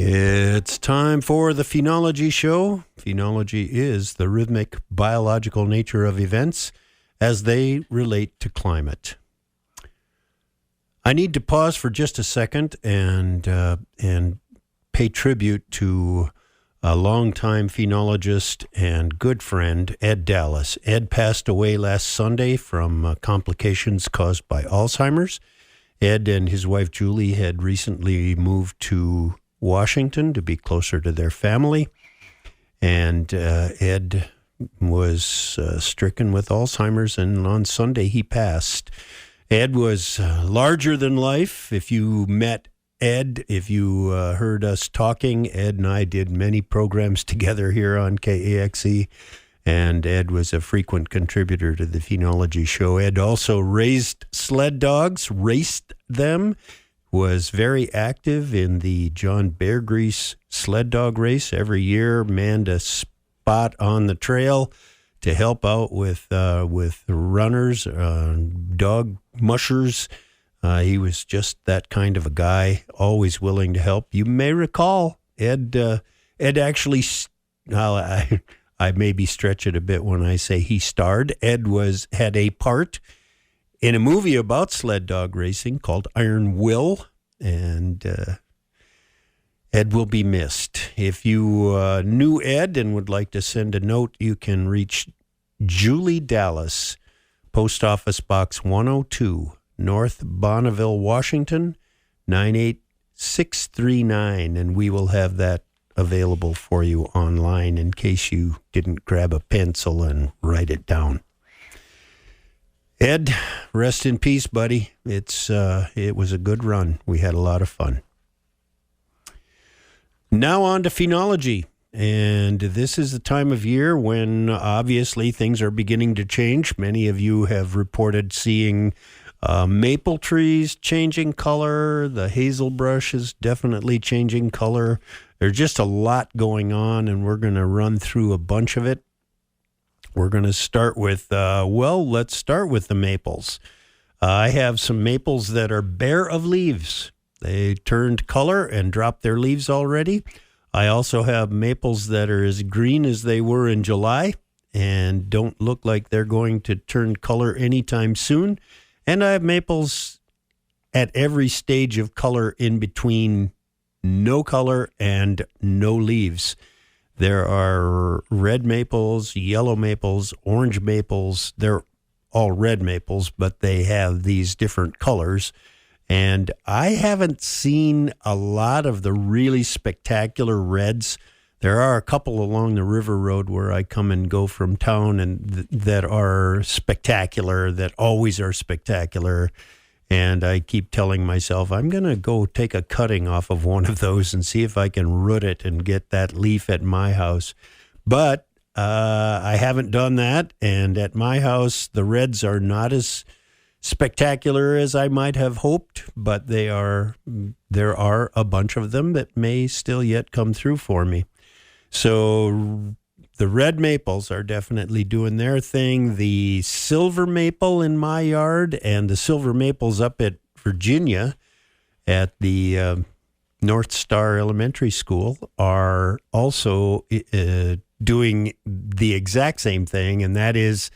It's time for the Phenology Show. Phenology is the rhythmic biological nature of events as they relate to climate. I need to pause for just a second and pay tribute to a longtime phenologist and good friend, Ed Dallas. Ed passed away last Sunday from complications caused by Alzheimer's. Ed and his wife Julie had recently moved to Washington to be closer to their family, and Ed was stricken with Alzheimer's, and on Sunday he passed. Ed was larger than life. If you met Ed, if you heard us talking, Ed and I did many programs together here on KAXE, and Ed was a frequent contributor to the Phenology Show. Ed also raised sled dogs, raced them, was very active in the John Bear Grease sled dog race every year, manned a spot on the trail to help out with runners, dog mushers. He was just that kind of a guy, always willing to help. You may recall Ed actually, I maybe stretch it a bit when I say he starred. Ed had a part in a movie about sled dog racing called Iron Will, and Ed will be missed. If you knew Ed and would like to send a note, you can reach Julie Dallas, Post Office Box 102, North Bonneville, Washington, 98639, and we will have that available for you online in case you didn't grab a pencil and write it down. Ed, rest in peace, buddy. It was a good run. We had a lot of fun. Now on to phenology. And this is the time of year when obviously things are beginning to change. Many of you have reported seeing maple trees changing color. The hazelbrush is definitely changing color. There's just a lot going on, and we're going to run through a bunch of it. We're going to start with, let's start with the maples. I have some maples that are bare of leaves. They turned color and dropped their leaves already. I also have maples that are as green as they were in July and don't look like they're going to turn color anytime soon. And I have maples at every stage of color in between no color and no leaves. There are red maples, yellow maples, orange maples. They're all red maples, but they have these different colors. And I haven't seen a lot of the really spectacular reds. There are a couple along the river road where I come and go from town and that are spectacular, that always are spectacular. And I keep telling myself, I'm going to go take a cutting off of one of those and see if I can root it and get that leaf at my house. But I haven't done that. And at my house, the reds are not as spectacular as I might have hoped, but there are a bunch of them that may still yet come through for me. So the red maples are definitely doing their thing. The silver maple in my yard and the silver maples up at Virginia at the North Star Elementary School are also doing the exact same thing, and that is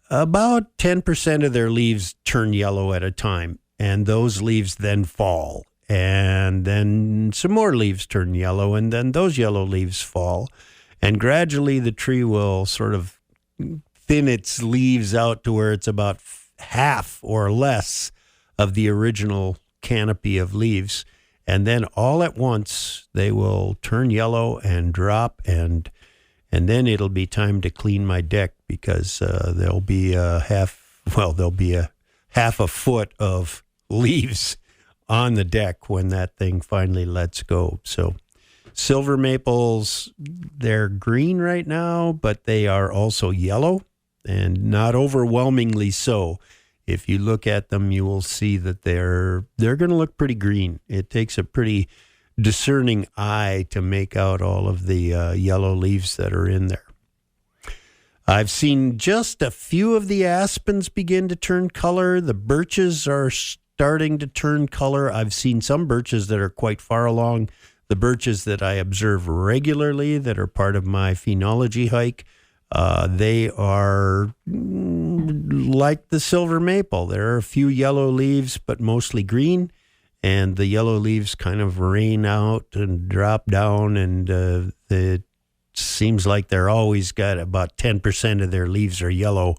about 10% of their leaves turn yellow at a time, and those leaves then fall. And then some more leaves turn yellow, and then those yellow leaves fall. And gradually the tree will sort of thin its leaves out to where it's about half or less of the original canopy of leaves. And then all at once they will turn yellow and drop, and then it'll be time to clean my deck because there'll be a half a foot of leaves on the deck when that thing finally lets go. So silver maples, they're green right now, but they are also yellow, and not overwhelmingly so. If you look at them, you will see that they're going to look pretty green. It takes a pretty discerning eye to make out all of the yellow leaves that are in there. I've seen just a few of the aspens begin to turn color. The birches are starting to turn color. I've seen some birches that are quite far along The birches that I observe regularly that are part of my phenology hike, they are like the silver maple. There are a few yellow leaves, but mostly green. And the yellow leaves kind of rain out and drop down, and it seems like they're always got about 10% of their leaves are yellow,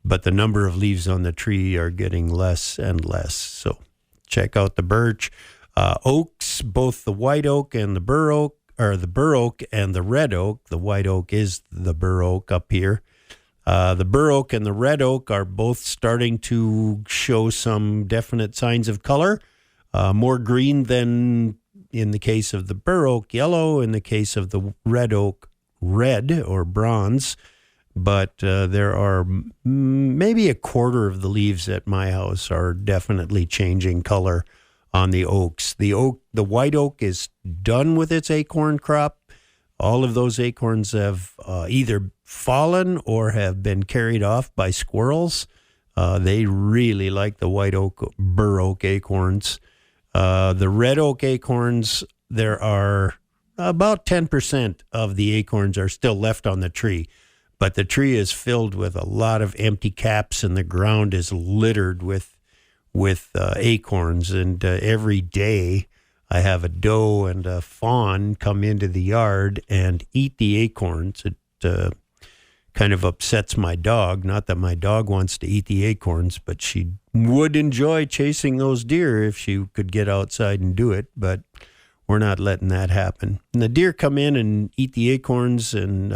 but the number of leaves on the tree are getting less and less. So check out the birch. Oaks, both the white oak and the bur oak, or the bur oak and the red oak. The white oak is the bur oak up here. The bur oak and the red oak are both starting to show some definite signs of color. More green than in the case of the bur oak, yellow. In the case of the red oak, red or bronze. But there are maybe a quarter of the leaves at my house are definitely changing color on the oaks. The white oak is done with its acorn crop. All of those acorns have either fallen or have been carried off by squirrels. They really like the white oak, bur oak acorns. The red oak acorns, there are about 10% of the acorns are still left on the tree, but the tree is filled with a lot of empty caps, and the ground is littered with acorns. And every day I have a doe and a fawn come into the yard and eat the acorns. It kind of upsets my dog. Not that my dog wants to eat the acorns, but she would enjoy chasing those deer if she could get outside and do it, but we're not letting that happen. And the deer come in and eat the acorns and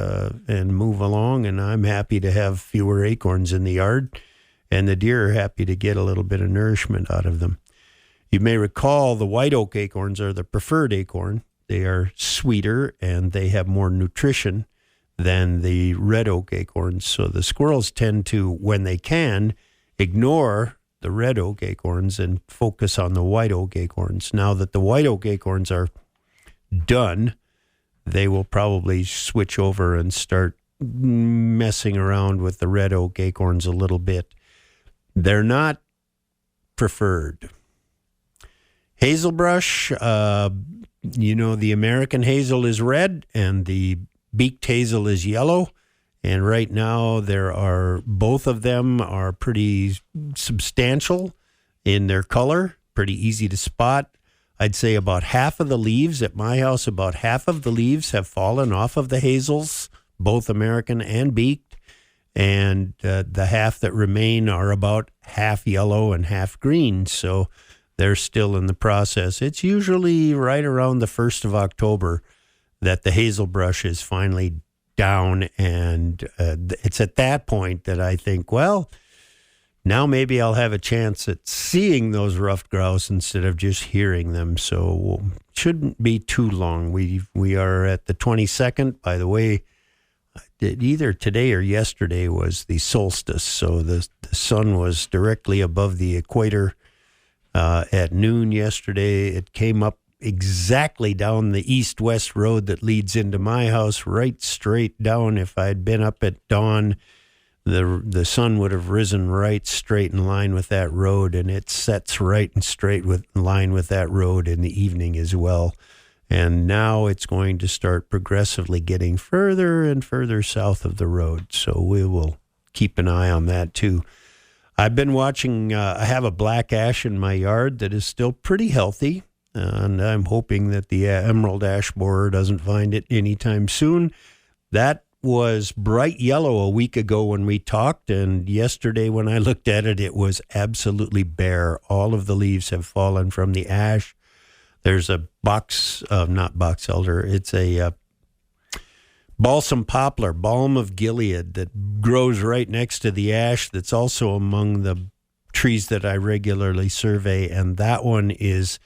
move along, and I'm happy to have fewer acorns in the yard, and the deer are happy to get a little bit of nourishment out of them. You may recall the white oak acorns are the preferred acorn. They are sweeter and they have more nutrition than the red oak acorns. So the squirrels tend to, when they can, ignore the red oak acorns and focus on the white oak acorns. Now that the white oak acorns are done, they will probably switch over and start messing around with the red oak acorns a little bit. They're not preferred. Hazelbrush, the American hazel is red and the beaked hazel is yellow. And right now both of them are pretty substantial in their color, pretty easy to spot. I'd say about half of the leaves at my house, about half of the leaves have fallen off of the hazels, both American and beaked. And the half that remain are about half yellow and half green. So they're still in the process. It's usually right around the 1st of October that the hazelbrush is finally down. And it's at that point that I think, well, now maybe I'll have a chance at seeing those ruffed grouse instead of just hearing them. So it shouldn't be too long. We are at the 22nd. By the way, either today or yesterday was the solstice. So the sun was directly above the equator at noon yesterday. It came up exactly down the east-west road that leads into my house, right straight down. If I'd been up at dawn, the sun would have risen right straight in line with that road, and it sets right and straight in line with that road in the evening as well. And now it's going to start progressively getting further and further south of the road. So we will keep an eye on that too. I've been watching, I have a black ash in my yard that is still pretty healthy. And I'm hoping that the emerald ash borer doesn't find it anytime soon. That was bright yellow a week ago when we talked. And yesterday when I looked at it, it was absolutely bare. All of the leaves have fallen from the ash. There's a not box elder, it's a balsam poplar, balm of Gilead, that grows right next to the ash. That's also among the trees that I regularly survey. And that one is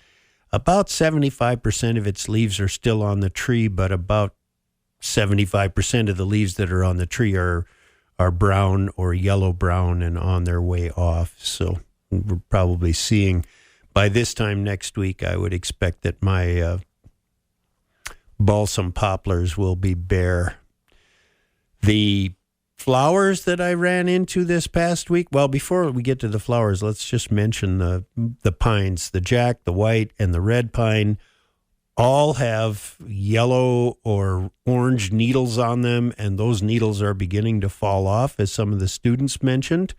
about 75% of its leaves are still on the tree, but about 75% of the leaves that are on the tree are brown or yellow-brown and on their way off. So we're probably seeing, by this time next week, I would expect that my balsam poplars will be bare. The flowers that I ran into this past week, well, before we get to the flowers, let's just mention the pines, the jack, the white, and the red pine. all have yellow or orange needles on them, and those needles are beginning to fall off, as some of the students mentioned.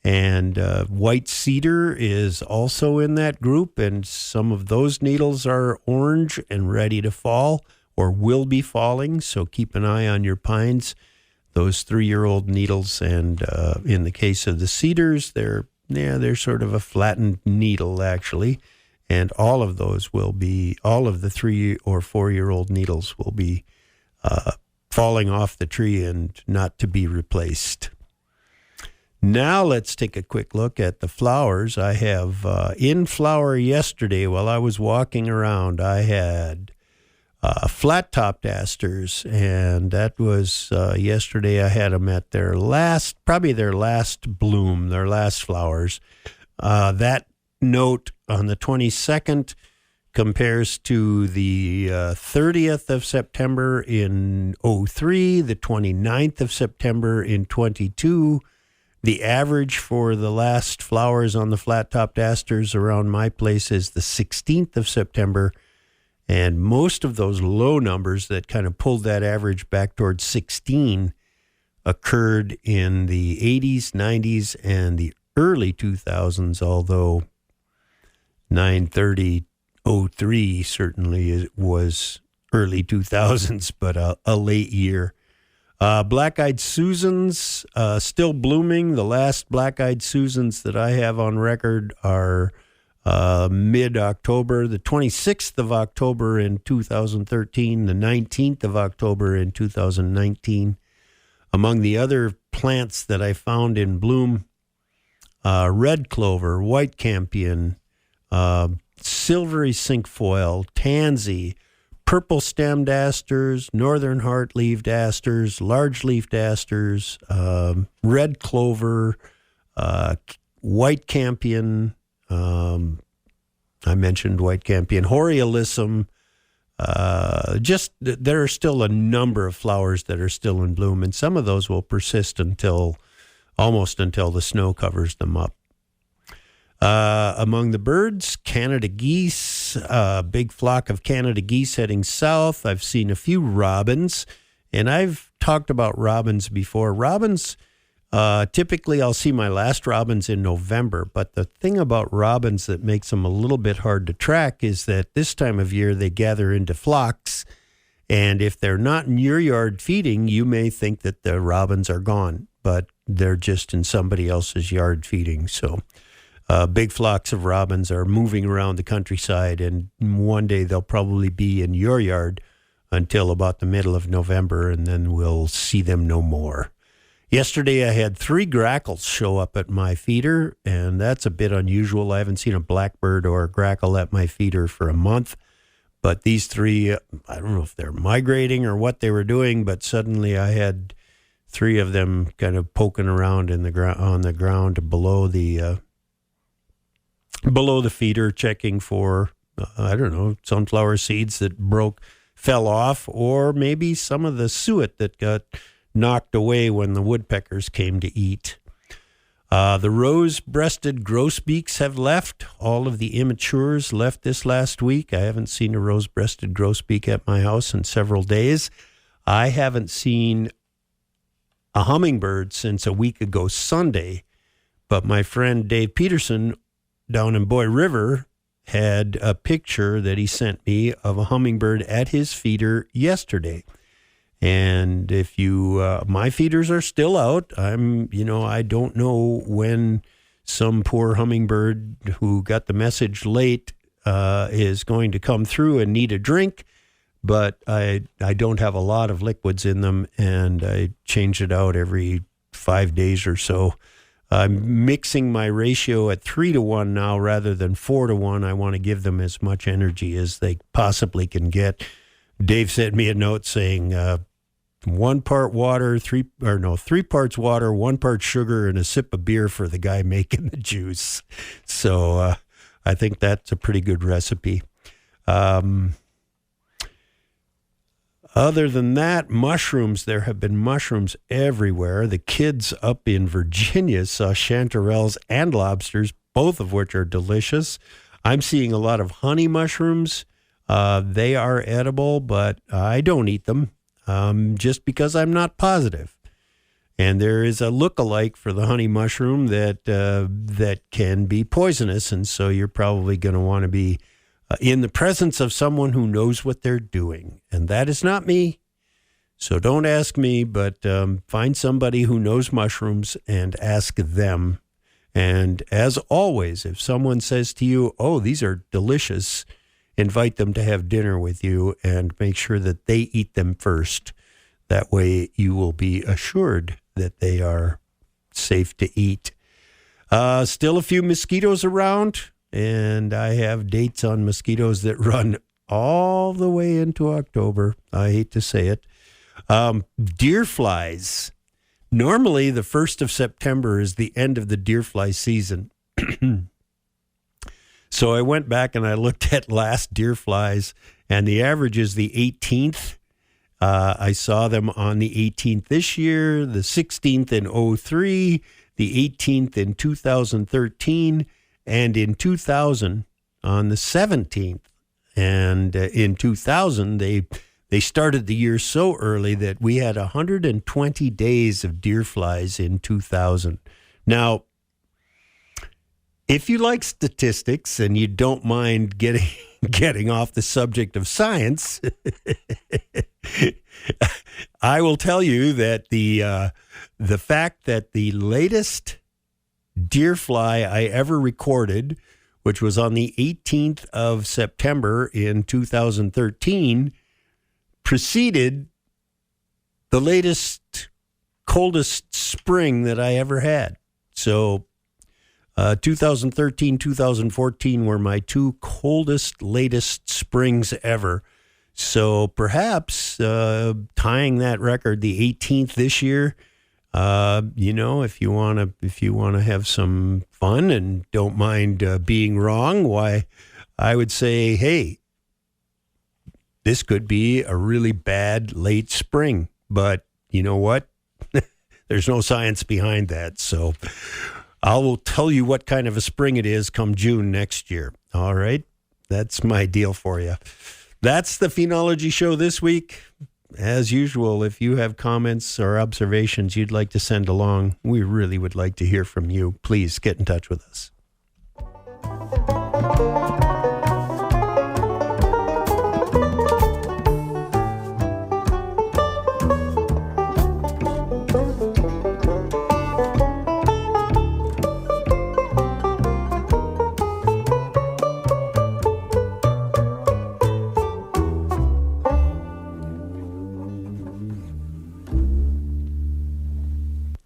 And white cedar is also in that group, and some of those needles are orange and ready to fall or will be falling, so keep an eye on your pines, those 3-year-old needles. And in the case of the cedars, they're sort of a flattened needle, actually. And all of the 3 or 4-year-old needles will be falling off the tree and not to be replaced. Now let's take a quick look at the flowers. I have in flower yesterday while I was walking around. I had flat-topped asters, and that was yesterday. I had them at their last bloom, their last flowers. That note on the 22nd compares to the 30th of September in 03, the 29th of September in 22. The average for the last flowers on the flat-topped asters around my place is the 16th of September, and most of those low numbers that kind of pulled that average back towards 16 occurred in the 80s, 90s, and the early 2000s, although 9/30/03 certainly was early 2000s, but a late year. Black-eyed Susans still blooming. The last black-eyed Susans that I have on record are mid-October, the 26th of October in 2013, the 19th of October in 2019. Among the other plants that I found in bloom, red clover, white campion, silvery cinquefoil, tansy, purple-stemmed asters, northern heart-leaved asters, large-leafed asters, red clover, white campion. I mentioned white campion, Horreolissum. There are still a number of flowers that are still in bloom, and some of those will persist almost until the snow covers them up. Among the birds, Canada geese, a big flock of Canada geese heading south. I've seen a few robins, and I've talked about robins before. Robins, typically I'll see my last robins in November, but the thing about robins that makes them a little bit hard to track is that this time of year they gather into flocks, and if they're not in your yard feeding, you may think that the robins are gone, but they're just in somebody else's yard feeding. So big flocks of robins are moving around the countryside, and one day they'll probably be in your yard until about the middle of November, and then we'll see them no more. Yesterday I had 3 grackles show up at my feeder, and that's a bit unusual. I haven't seen a blackbird or a grackle at my feeder for a month, but these 3, I don't know if they're migrating or what they were doing, but suddenly I had 3 of them kind of poking around on the ground below the feeder, checking for, sunflower seeds that fell off, or maybe some of the suet that got knocked away when the woodpeckers came to eat. The rose-breasted grosbeaks have left. All of the immatures left this last week. I haven't seen a rose-breasted grosbeak at my house in several days. I haven't seen a hummingbird since a week ago Sunday, but my friend Dave Peterson down in Boy River had a picture that he sent me of a hummingbird at his feeder yesterday. And if my feeders are still out. I don't know when some poor hummingbird who got the message late is going to come through and need a drink, but I don't have a lot of liquids in them, and I change it out every 5 days or so. I'm mixing my ratio at 3-to-1 now rather than 4-to-1. I want to give them as much energy as they possibly can get. Dave sent me a note saying 3 parts water, 1 part sugar, and a sip of beer for the guy making the juice. So I think that's a pretty good recipe. Other than that, mushrooms, there have been mushrooms everywhere. The kids up in Virginia saw chanterelles and lobsters, both of which are delicious. I'm seeing a lot of honey mushrooms. They are edible, but I don't eat them just because I'm not positive. And there is a look-alike for the honey mushroom that can be poisonous, and so you're probably going to want to be in the presence of someone who knows what they're doing. And that is not me. So don't ask me, but find somebody who knows mushrooms and ask them. And as always, if someone says to you, oh, these are delicious, invite them to have dinner with you and make sure that they eat them first. That way you will be assured that they are safe to eat. Still a few mosquitoes around, and I have dates on mosquitoes that run all the way into October. I hate to say it. Deer flies. Normally, the 1st of September is the end of the deer fly season. So I went back and I looked at last deer flies, and the average is the 18th. I saw them on the 18th this year, the 16th in 2003, the 18th in 2013, and in 2000 on the 17th. And in 2000, they started the year so early that we had 120 days of deer flies in 2000. Now, if you like statistics and you don't mind getting off the subject of science, I will tell you that the fact that the latest deer fly I ever recorded, which was on the 18th of September in 2013, preceded the latest coldest spring that I ever had. So 2013, 2014 were my two coldest, latest springs ever. So perhaps tying that record, the 18th this year, if you want to have some fun and don't mind being wrong, why, I would say, hey, this could be a really bad late spring. But you know what? There's no science behind that. So I will tell you what kind of a spring it is come June next year. All right? That's my deal for you. That's the Phenology Show this week. As usual, if you have comments or observations you'd like to send along, we really would like to hear from you. Please get in touch with us.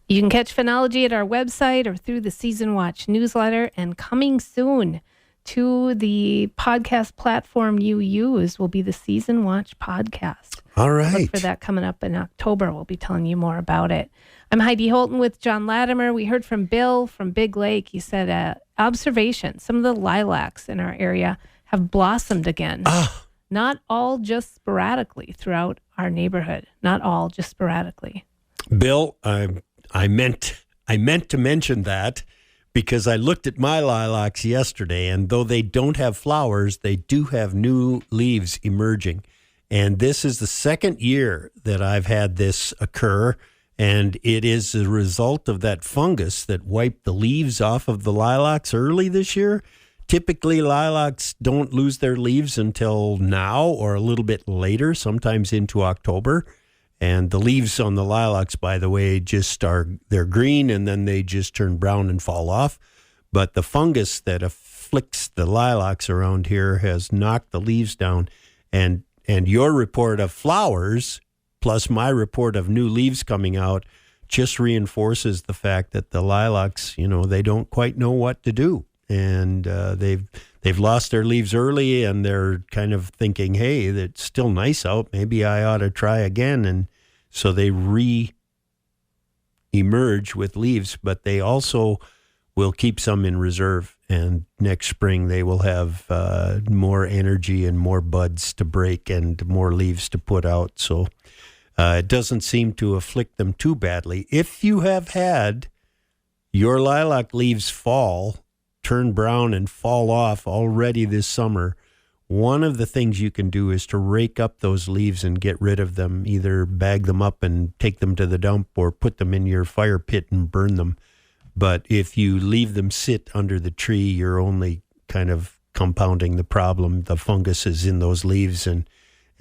You can catch Phenology at our website or through the Season Watch newsletter, and coming soon to the podcast platform you use will be the Season Watch podcast. All right. Look for that coming up in October. We'll be telling you more about it. I'm Heidi Holton with John Latimer. We heard from Bill from Big Lake. He said, observation, some of the lilacs in our area have blossomed again. Not all just sporadically throughout our neighborhood. Not all just sporadically. Bill, I meant to mention that because I looked at my lilacs yesterday, and though they don't have flowers, they do have new leaves emerging. And this is the second year that I've had this occur, and it is a result of that fungus that wiped the leaves off of the lilacs early this year. Typically, lilacs don't lose their leaves until now or a little bit later, sometimes into October. And the leaves on the lilacs, by the way, they're green and then they just turn brown and fall off. But the fungus that afflicts the lilacs around here has knocked the leaves down. And your report of flowers, plus my report of new leaves coming out, just reinforces the fact that the lilacs, they don't quite know what to do. And they've lost their leaves early, and they're kind of thinking, hey, it's still nice out. Maybe I ought to try again. And so they re-emerge with leaves, but they also will keep some in reserve. And next spring, they will have more energy and more buds to break and more leaves to put out. So it doesn't seem to afflict them too badly. If you have had your lilac leaves turn brown and fall off already this summer, one of the things you can do is to rake up those leaves and get rid of them. Either bag them up and take them to the dump or put them in your fire pit and burn them. But if you leave them sit under the tree, you're only kind of compounding the problem. The fungus is in those leaves and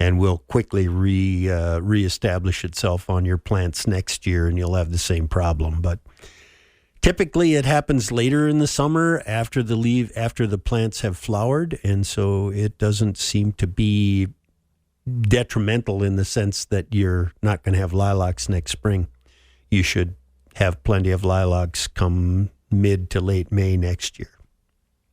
will quickly reestablish itself on your plants next year, and you'll have the same problem. But typically it happens later in the summer after the plants have flowered, and so it doesn't seem to be detrimental in the sense that you're not going to have lilacs next spring. You should have plenty of lilacs come mid to late May next year.